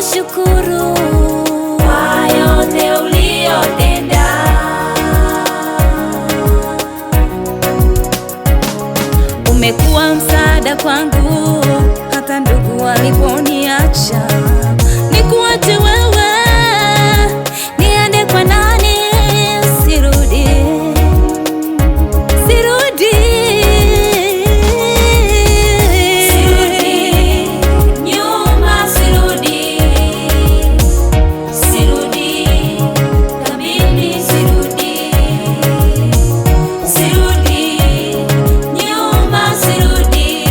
kushukuru kwa yote uliyotenda. Umekuwa msaada kwangu hata ndugu waliponiacha. Nikuache wewe niende kwa nani? Sirudi, sirudi, sirudi nyuma, sirudi, sirudi kabili, sirudi, sirudi nyuma, sirudi,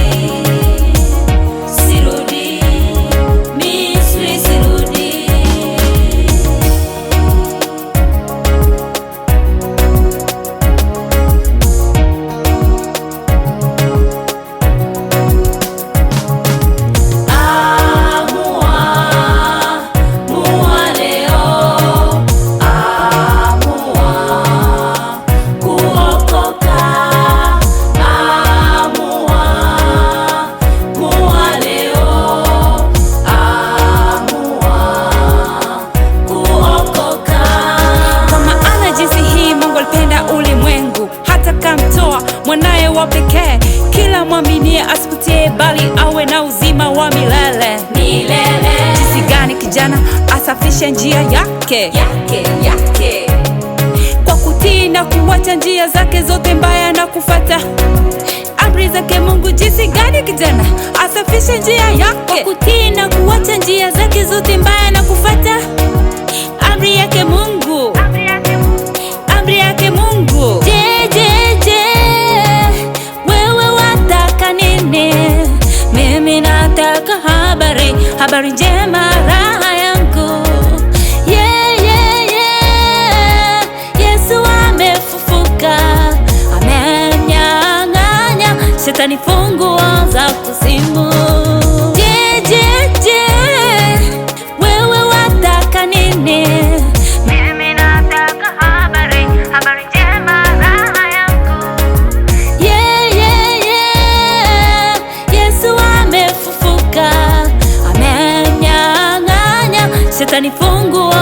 sirudi Misri, sirudi. Mwanaye wa pekee, kila mwaminie asipotie bali awe na uzima wa milele. Jinsi gani kijana asafishe njia yake kwa kutii na kuacha njia zake zote mbaya na kufuata amri zake Mungu. Jinsi gani kijana asafishe njia yake kwa kutii na kuacha njia zake zote mbaya na kufuata amri yake Mungu, amri yake Mungu. Mimi nataka habari njema, raha yangu. Yesu amefufuka, amenyang'anya shetani funguo za kuzimu. Wewe wataka nini? Mimi nataka habari njema, raha yangu. Yesu amefufuka, amenyang'anya shetani funguo